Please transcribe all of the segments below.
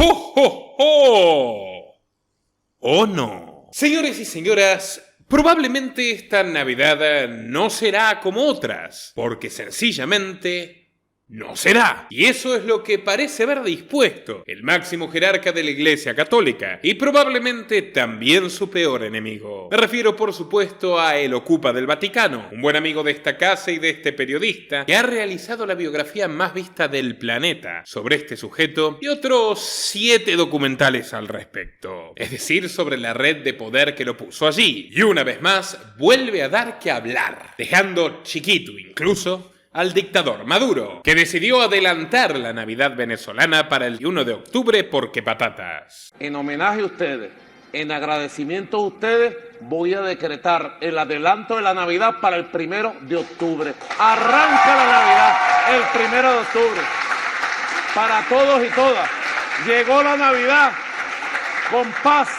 ¡Ho, ho, ho! ¿O no? Señores y señoras, probablemente esta Navidad no será como otras, porque sencillamente no será. Y eso es lo que parece haber dispuesto el máximo jerarca de la Iglesia Católica, y probablemente también su peor enemigo. Me refiero, por supuesto, a el Ocupa del Vaticano, un buen amigo de esta casa y de este periodista, que ha realizado la biografía más vista del planeta sobre este sujeto y otros 7 documentales al respecto. Es decir, sobre la red de poder que lo puso allí. Y una vez más, vuelve a dar que hablar, dejando chiquito incluso al dictador Maduro, que decidió adelantar la Navidad venezolana para el 1 de octubre porque patatas. En homenaje a ustedes, en agradecimiento a ustedes, voy a decretar el adelanto de la Navidad para el 1 de octubre. Arranca la Navidad el 1 de octubre. Para todos y todas. Llegó la Navidad con paz,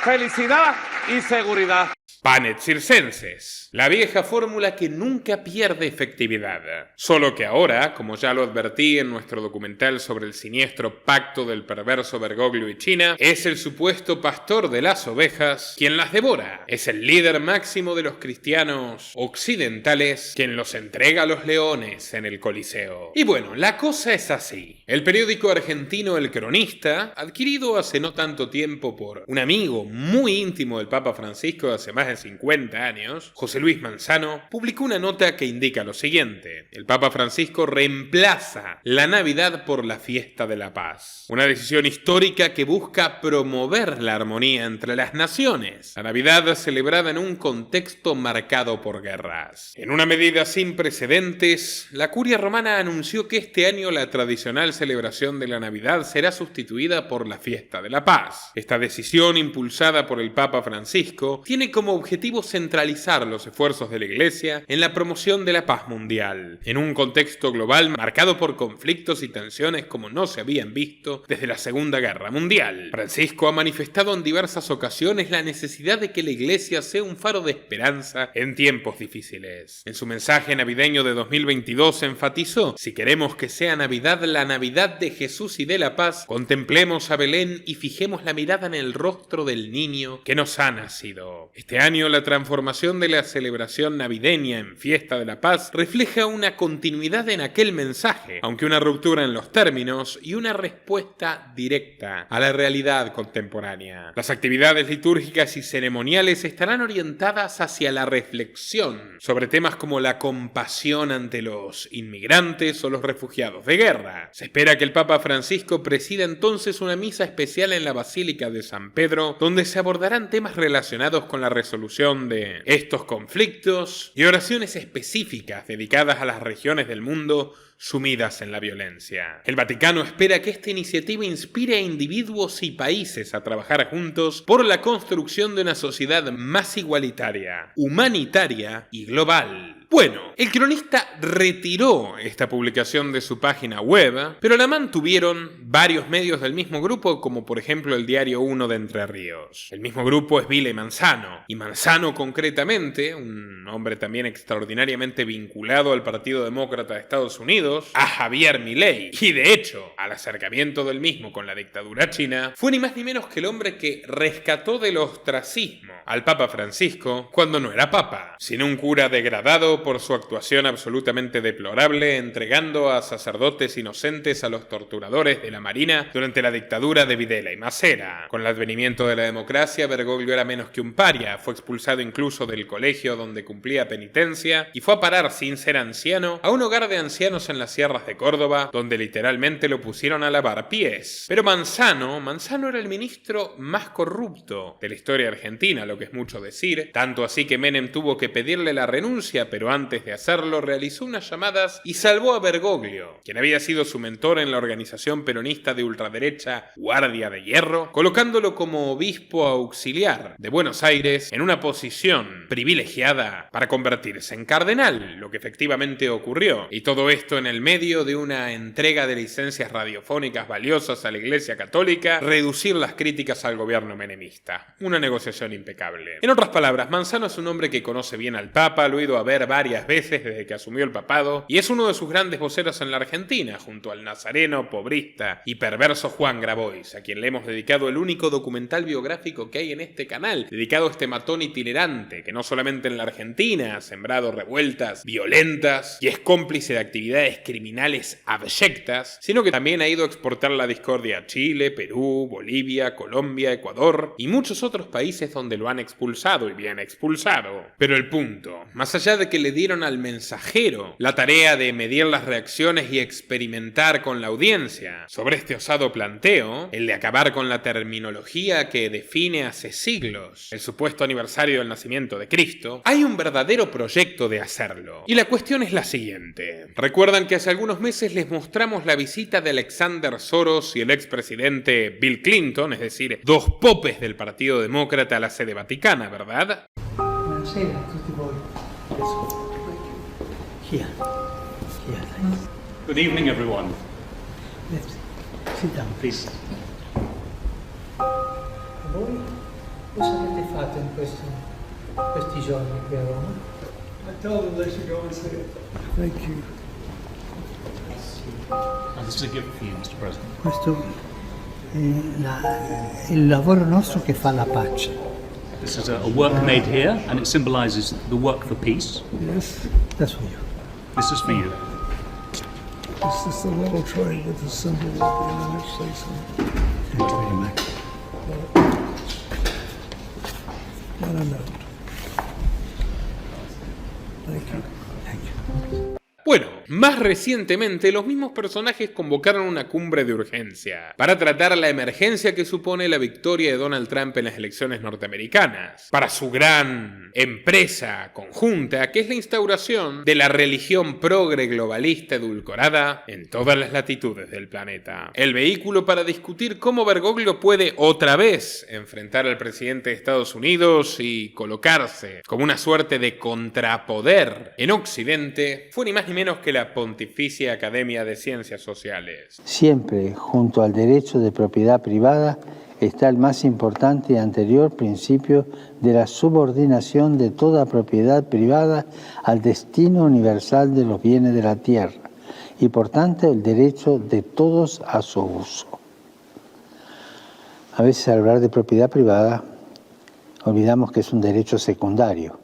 felicidad y seguridad. Panet circenses, la vieja fórmula que nunca pierde efectividad. Solo que ahora, como ya lo advertí en nuestro documental sobre el siniestro pacto del perverso Bergoglio y China, es el supuesto pastor de las ovejas quien las devora. Es el líder máximo de los cristianos occidentales quien los entrega a los leones en el Coliseo. Y bueno, la cosa es así. El periódico argentino El Cronista, adquirido hace no tanto tiempo por un amigo muy íntimo del Papa Francisco de hace más de 50 años, José Luis Manzano, publicó una nota que indica lo siguiente: el Papa Francisco reemplaza la Navidad por la fiesta de la paz. Una decisión histórica que busca promover la armonía entre las naciones. La Navidad celebrada en un contexto marcado por guerras. En una medida sin precedentes, la Curia Romana anunció que este año la tradicional celebración de la Navidad será sustituida por la fiesta de la paz. Esta decisión, impulsada por el Papa Francisco, tiene como objetivo centralizar los esfuerzos de la Iglesia en la promoción de la paz mundial, en un contexto global marcado por conflictos y tensiones como no se habían visto desde la Segunda Guerra Mundial. Francisco ha manifestado en diversas ocasiones la necesidad de que la Iglesia sea un faro de esperanza en tiempos difíciles. En su mensaje navideño de 2022 enfatizó: si queremos que sea Navidad la Navidad de Jesús y de la paz, contemplemos a Belén y fijemos la mirada en el rostro del niño que nos ha nacido. Este año la transformación de la celebración navideña en Fiesta de la Paz refleja una continuidad en aquel mensaje, aunque una ruptura en los términos y una respuesta directa a la realidad contemporánea. Las actividades litúrgicas y ceremoniales estarán orientadas hacia la reflexión sobre temas como la compasión ante los inmigrantes o los refugiados de guerra. Se espera que el Papa Francisco presida entonces una misa especial en la Basílica de San Pedro, donde se abordarán temas relacionados con la resolución de estos conflictos y oraciones específicas dedicadas a las regiones del mundo sumidas en la violencia. El Vaticano espera que esta iniciativa inspire a individuos y países a trabajar juntos por la construcción de una sociedad más igualitaria, humanitaria y global. Bueno, El Cronista retiró esta publicación de su página web, pero la mantuvieron varios medios del mismo grupo, como por ejemplo el Diario 1 de Entre Ríos. El mismo grupo es Vila y Manzano concretamente, un hombre también extraordinariamente vinculado al Partido Demócrata de Estados Unidos, a Javier Milei, y de hecho, al acercamiento del mismo con la dictadura china, fue ni más ni menos que el hombre que rescató del ostracismo al Papa Francisco cuando no era papa, sino un cura degradado por su actuación absolutamente deplorable, entregando a sacerdotes inocentes a los torturadores de la Marina durante la dictadura de Videla y Macera. Con el advenimiento de la democracia, Bergoglio era menos que un paria, fue expulsado incluso del colegio donde cumplía penitencia y fue a parar, sin ser anciano, a un hogar de ancianos en las sierras de Córdoba, donde literalmente lo pusieron a lavar pies. Pero Manzano era el ministro más corrupto de la historia argentina, lo que es mucho decir, tanto así que Menem tuvo que pedirle la renuncia, pero antes de hacerlo realizó unas llamadas y salvó a Bergoglio, quien había sido su mentor en la organización peronista de ultraderecha Guardia de Hierro, colocándolo como obispo auxiliar de Buenos Aires en una posición privilegiada para convertirse en cardenal, lo que efectivamente ocurrió, y todo esto en el medio de una entrega de licencias radiofónicas valiosas a la Iglesia Católica, reducir las críticas al gobierno menemista. Una negociación impecable. impecable. En otras palabras, Manzano es un hombre que conoce bien al Papa, lo he ido a ver varias veces desde que asumió el papado, y es uno de sus grandes voceros en la Argentina, junto al nazareno, pobrista y perverso Juan Grabois, a quien le hemos dedicado el único documental biográfico que hay en este canal, dedicado a este matón itinerante, que no solamente en la Argentina ha sembrado revueltas violentas y es cómplice de actividades criminales abyectas, sino que también ha ido a exportar la discordia a Chile, Perú, Bolivia, Colombia, Ecuador y muchos otros países donde lo han expulsado y bien expulsado. Pero el punto, más allá de que le dieron al mensajero la tarea de medir las reacciones y experimentar con la audiencia sobre este osado planteo, el de acabar con la terminología que define hace siglos el supuesto aniversario del nacimiento de Cristo, hay un verdadero proyecto de hacerlo. Y la cuestión es la siguiente. ¿Recuerdan que hace algunos meses les mostramos la visita de Alexander Soros y el expresidente Bill Clinton, es decir, dos popes del Partido Demócrata a la sede vaticana, ¿verdad? Buonasera a tutti voi. Here. Thanks. Good evening, everyone. Let's sit down, please. Voi cosa avete fatto in questi giorni qui a Roma? I told them they should go and see it. Thank you. This is a gift for you, Mr. President. Questo è il lavoro nostro che fa la pace. This is a work made here, and it symbolizes the work for peace. Yes, That's for you. This is for you. this is the little tray with the symbol of the United States on it. Thank you very much. And a note. Thank you. Thank you. Bueno, más recientemente los mismos personajes convocaron una cumbre de urgencia para tratar la emergencia que supone la victoria de Donald Trump en las elecciones norteamericanas, para su gran empresa conjunta que es la instauración de la religión progre globalista edulcorada en todas las latitudes del planeta. El vehículo para discutir cómo Bergoglio puede otra vez enfrentar al presidente de Estados Unidos y colocarse como una suerte de contrapoder en Occidente fue ni más ni menos que la Pontificia Academia de Ciencias Sociales. Siempre junto al derecho de propiedad privada está el más importante y anterior principio de la subordinación de toda propiedad privada al destino universal de los bienes de la tierra y por tanto el derecho de todos a su uso. A veces al hablar de propiedad privada olvidamos que es un derecho secundario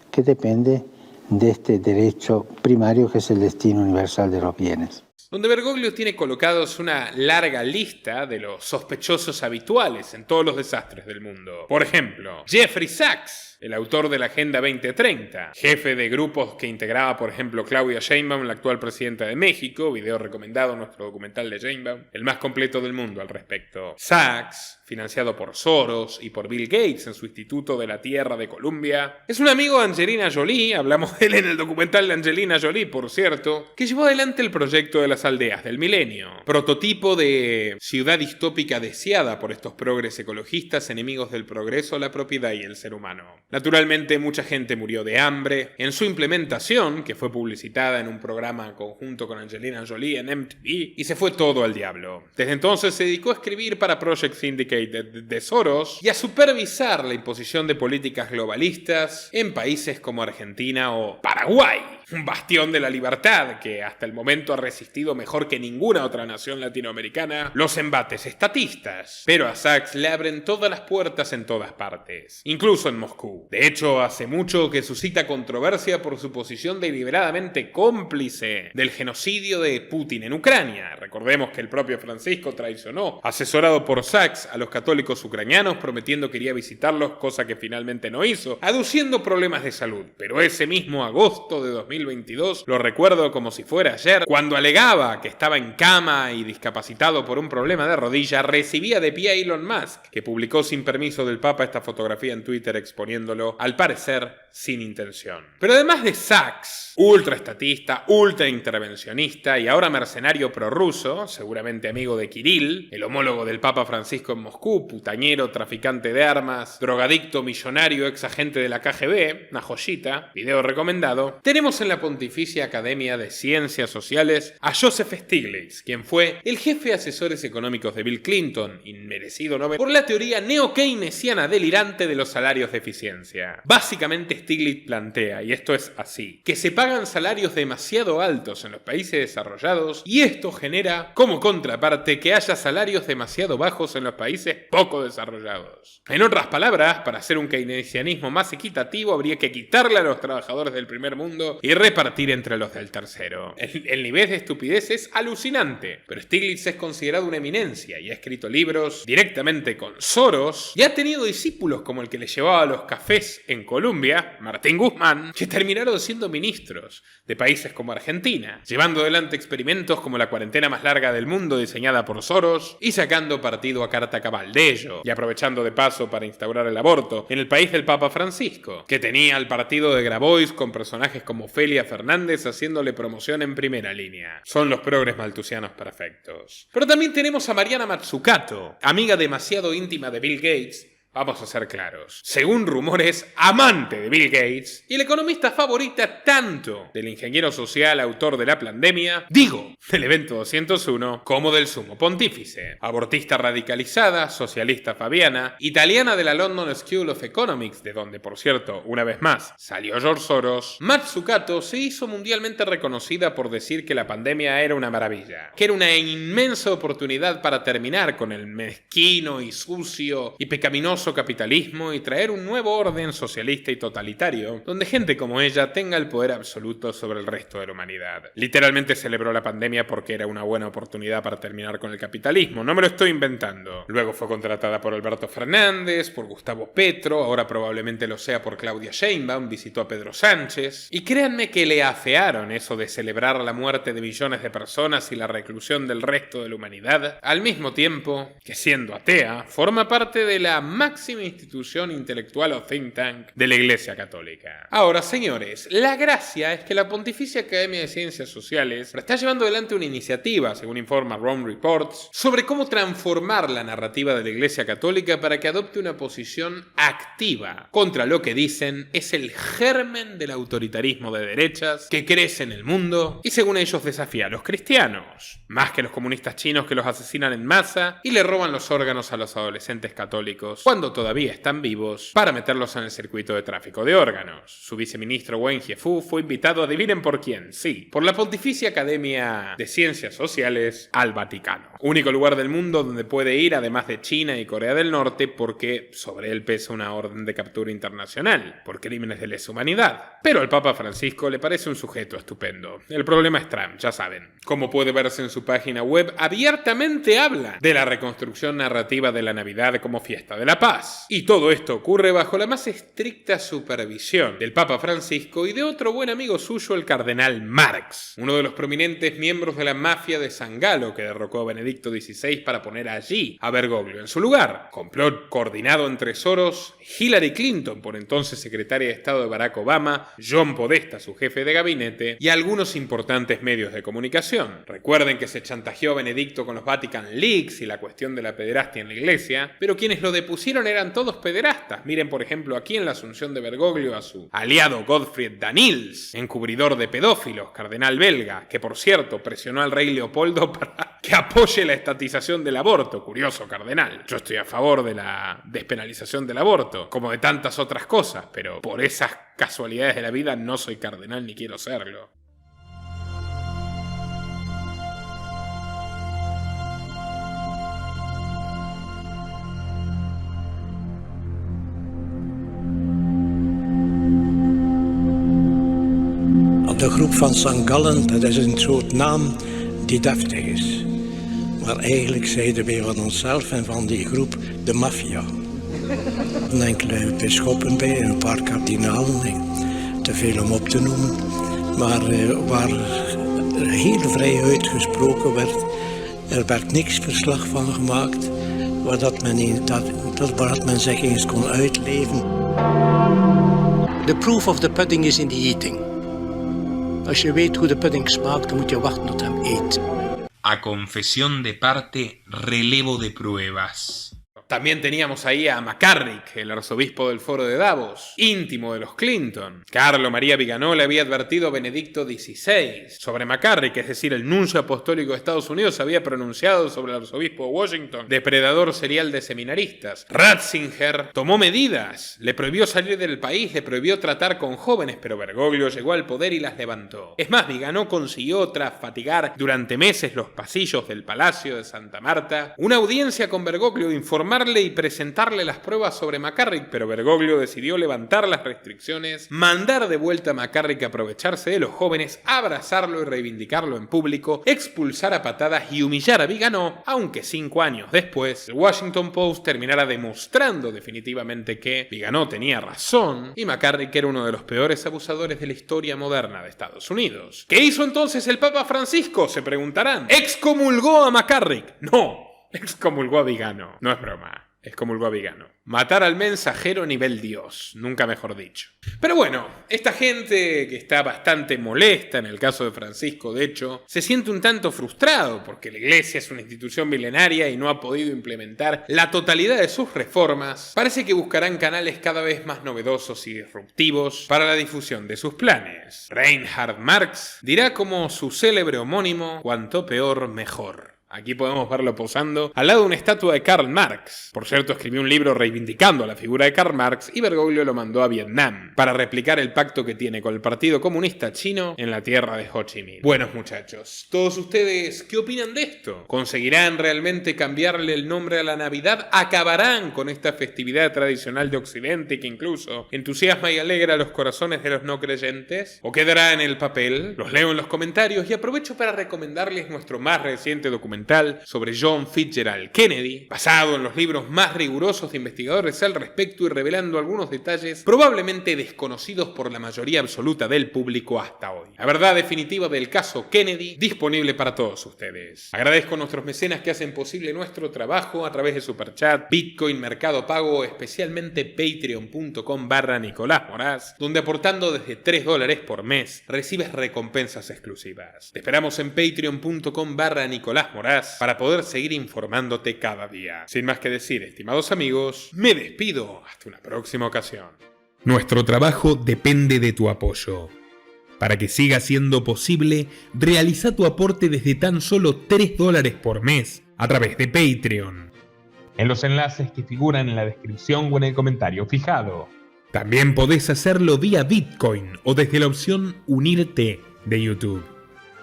que depende de este derecho primario que es el destino universal de los bienes. Donde Bergoglio tiene colocados una larga lista de los sospechosos habituales en todos los desastres del mundo. Por ejemplo, Jeffrey Sachs, el autor de la Agenda 2030, jefe de grupos que integraba, por ejemplo, Claudia Sheinbaum, la actual presidenta de México, video recomendado en nuestro documental de Sheinbaum, el más completo del mundo al respecto. Sachs, financiado por Soros y por Bill Gates en su Instituto de la Tierra de Columbia, es un amigo de Angelina Jolie, hablamos de él en el documental de Angelina Jolie, por cierto, que llevó adelante el proyecto de las aldeas del milenio, prototipo de ciudad distópica deseada por estos progres ecologistas enemigos del progreso, la propiedad y el ser humano. Naturalmente, mucha gente murió de hambre. En su implementación, que fue publicitada en un programa conjunto con Angelina Jolie en MTV, y se fue todo al diablo. Desde entonces se dedicó a escribir para Project Syndicate de Soros y a supervisar la imposición de políticas globalistas en países como Argentina o Paraguay, un bastión de la libertad que hasta el momento ha resistido mejor que ninguna otra nación latinoamericana los embates estatistas. Pero a Sachs le abren todas las puertas en todas partes, incluso en Moscú. De hecho, hace mucho que suscita controversia por su posición deliberadamente cómplice del genocidio de Putin en Ucrania. Recordemos que el propio Francisco traicionó, asesorado por Sachs, a los católicos ucranianos prometiendo que iría a visitarlos, cosa que finalmente no hizo, aduciendo problemas de salud. Pero ese mismo agosto de 2022, lo recuerdo como si fuera ayer, cuando alegaba que estaba en cama y discapacitado por un problema de rodilla, recibía de pie a Elon Musk, que publicó sin permiso del Papa esta fotografía en Twitter exponiéndolo, al parecer, sin intención. Pero además de Sachs, ultra estatista, ultra intervencionista y ahora mercenario prorruso, seguramente amigo de Kirill, el homólogo del Papa Francisco en Moscú, putañero, traficante de armas, drogadicto, millonario, ex agente de la KGB, una joyita, video recomendado, tenemos en la Pontificia Academia de Ciencias Sociales a Joseph Stiglitz, quien fue el jefe de asesores económicos de Bill Clinton, inmerecido Nobel, por la teoría neo-keynesiana delirante de los salarios de eficiencia. Básicamente Stiglitz plantea, y esto es así, que se pagan salarios demasiado altos en los países desarrollados y esto genera como contraparte que haya salarios demasiado bajos en los países poco desarrollados. En otras palabras, para hacer un keynesianismo más equitativo habría que quitarle a los trabajadores del primer mundo y repartir entre los del tercero. El nivel de estupidez es alucinante, pero Stiglitz es considerado una eminencia y ha escrito libros directamente con Soros y ha tenido discípulos como el que le llevaba a los cafés en Colombia, Martín Guzmán, que terminaron siendo ministros de países como Argentina, llevando adelante experimentos como la cuarentena más larga del mundo diseñada por Soros y sacando partido a carta cabal de ello, y aprovechando de paso para instaurar el aborto en el país del Papa Francisco, que tenía al partido de Grabois con personajes como Ofelia Fernández haciéndole promoción en primera línea. Son los progres maltusianos perfectos. Pero también tenemos a Mariana Mazzucato, amiga demasiado íntima de Bill Gates. Vamos a ser claros. Según rumores, amante de Bill Gates y la economista favorita tanto del ingeniero social autor de la pandemia, digo, del evento 201, como del sumo pontífice. Abortista radicalizada, socialista fabiana, italiana de la London School of Economics, de donde, por cierto, una vez más, salió George Soros, Mazzucato se hizo mundialmente reconocida por decir que la pandemia era una maravilla, que era una inmensa oportunidad para terminar con el mezquino y sucio y pecaminoso capitalismo y traer un nuevo orden socialista y totalitario, donde gente como ella tenga el poder absoluto sobre el resto de la humanidad. Literalmente celebró la pandemia porque era una buena oportunidad para terminar con el capitalismo, no me lo estoy inventando. Luego fue contratada por Alberto Fernández, por Gustavo Petro, ahora probablemente lo sea por Claudia Sheinbaum, visitó a Pedro Sánchez, y créanme que le afearon eso de celebrar la muerte de millones de personas y la reclusión del resto de la humanidad, al mismo tiempo que, siendo atea, forma parte de la máxima institución intelectual o think tank de la Iglesia Católica. Ahora, señores, la gracia es que la Pontificia Academia de Ciencias Sociales está llevando adelante una iniciativa, según informa Rome Reports, sobre cómo transformar la narrativa de la Iglesia Católica para que adopte una posición activa contra lo que dicen es el germen del autoritarismo de derechas que crece en el mundo y, según ellos, desafía a los cristianos, más que los comunistas chinos que los asesinan en masa y le roban los órganos a los adolescentes católicos cuando todavía están vivos, para meterlos en el circuito de tráfico de órganos. Su viceministro Wen Jiefú fue invitado, adivinen por quién, sí, por la Pontificia Academia de Ciencias Sociales al Vaticano. Único lugar del mundo donde puede ir, además de China y Corea del Norte, porque sobre él pesa una orden de captura internacional por crímenes de lesa humanidad. Pero al Papa Francisco le parece un sujeto estupendo. El problema es Trump, ya saben. Como puede verse en su página web, abiertamente habla de la reconstrucción narrativa de la Navidad como fiesta de la paz. Y todo esto ocurre bajo la más estricta supervisión del Papa Francisco y de otro buen amigo suyo, el cardenal Marx, uno de los prominentes miembros de la mafia de San Galo que derrocó a Benedicto XVI para poner allí a Bergoglio en su lugar. Complot coordinado entre Soros, Hillary Clinton, por entonces secretaria de Estado de Barack Obama, John Podesta, su jefe de gabinete, y algunos importantes medios de comunicación. Recuerden que se chantajeó a Benedicto con los Vatican Leaks y la cuestión de la pederastia en la iglesia, pero quienes lo depusieron eran todos pederastas. Miren, por ejemplo, aquí en la asunción de Bergoglio a su aliado Gottfried Danils, encubridor de pedófilos, cardenal belga, que por cierto presionó al rey Leopoldo para que apoye la estatización del aborto. Curioso, cardenal. Yo estoy a favor de la despenalización del aborto, como de tantas otras cosas, pero por esas casualidades de la vida no soy cardenal ni quiero serlo. De groep van St. Gallen, dat is een soort naam die deftig is. Maar eigenlijk zeiden wij van onszelf en van die groep de maffia. Een enkele bisschoppen bij, een paar kardinalen, te veel om op te noemen. Maar waar er heel vrij uitgesproken werd, er werd niks verslag van gemaakt, waar men zich eens kon uitleven. The proof of the pudding is in the eating. Als je weet hoe de pudding smaakt, dan moet je wachten tot hem eet. A confesión de parte, relevo de pruebas. También teníamos ahí a McCarrick, el arzobispo del Foro de Davos, íntimo de los Clinton. Carlo María Viganò le había advertido a Benedicto XVI sobre McCarrick, es decir, el nuncio apostólico de Estados Unidos había pronunciado sobre el arzobispo de Washington, depredador serial de seminaristas. Ratzinger tomó medidas, le prohibió salir del país, le prohibió tratar con jóvenes, pero Bergoglio llegó al poder y las levantó. Es más, Viganò consiguió, tras fatigar durante meses los pasillos del Palacio de Santa Marta, una audiencia con Bergoglio, informarle y presentarle las pruebas sobre McCarrick, pero Bergoglio decidió levantar las restricciones, mandar de vuelta a McCarrick a aprovecharse de los jóvenes, abrazarlo y reivindicarlo en público, expulsar a patadas y humillar a Viganò, aunque 5 años después, el Washington Post terminara demostrando definitivamente que Viganò tenía razón y McCarrick era uno de los peores abusadores de la historia moderna de Estados Unidos. ¿Qué hizo entonces el Papa Francisco? Se preguntarán. ¿Excomulgó a McCarrick? No. Excomulgó a Viganò. No es broma. Excomulgó a Viganò. Matar al mensajero nivel Dios, nunca mejor dicho. Pero bueno, esta gente que está bastante molesta, en el caso de Francisco de hecho, se siente un tanto frustrado porque la iglesia es una institución milenaria y no ha podido implementar la totalidad de sus reformas. Parece que buscarán canales cada vez más novedosos y disruptivos para la difusión de sus planes. Reinhard Marx dirá como su célebre homónimo, cuanto peor, mejor. Aquí podemos verlo posando al lado de una estatua de Karl Marx. Por cierto, escribió un libro reivindicando la figura de Karl Marx y Bergoglio lo mandó a Vietnam para replicar el pacto que tiene con el Partido Comunista Chino en la tierra de Ho Chi Minh. Buenos muchachos, ¿todos ustedes qué opinan de esto? ¿Conseguirán realmente cambiarle el nombre a la Navidad? ¿Acabarán con esta festividad tradicional de Occidente que incluso entusiasma y alegra los corazones de los no creyentes? ¿O quedará en el papel? Los leo en los comentarios y aprovecho para recomendarles nuestro más reciente documental sobre John Fitzgerald Kennedy, basado en los libros más rigurosos de investigadores al respecto y revelando algunos detalles probablemente desconocidos por la mayoría absoluta del público hasta hoy. La verdad definitiva del caso Kennedy, disponible para todos ustedes. Agradezco a nuestros mecenas que hacen posible nuestro trabajo a través de Superchat, Bitcoin, Mercado Pago, especialmente patreon.com/Nicolás Moraz, donde aportando desde $3 por mes recibes recompensas exclusivas. Te esperamos en patreon.com/Nicolás Moraz para poder seguir informándote cada día. Sin más que decir, estimados amigos, me despido hasta una próxima ocasión. Nuestro trabajo depende de tu apoyo. Para que siga siendo posible, realiza tu aporte desde tan solo $3 por mes a través de Patreon, en los enlaces que figuran en la descripción o en el comentario fijado. También podés hacerlo vía Bitcoin o desde la opción Unirte de YouTube.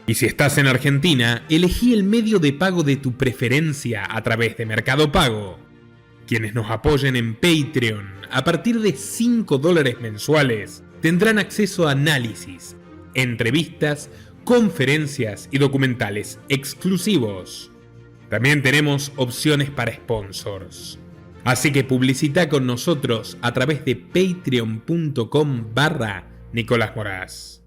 Y si estás en Argentina, elegí el medio de pago de tu preferencia a través de Mercado Pago. Quienes nos apoyen en Patreon a partir de $5 mensuales tendrán acceso a análisis, entrevistas, conferencias y documentales exclusivos. También tenemos opciones para sponsors. Así que publicita con nosotros a través de patreon.com/Nicolás Moraz.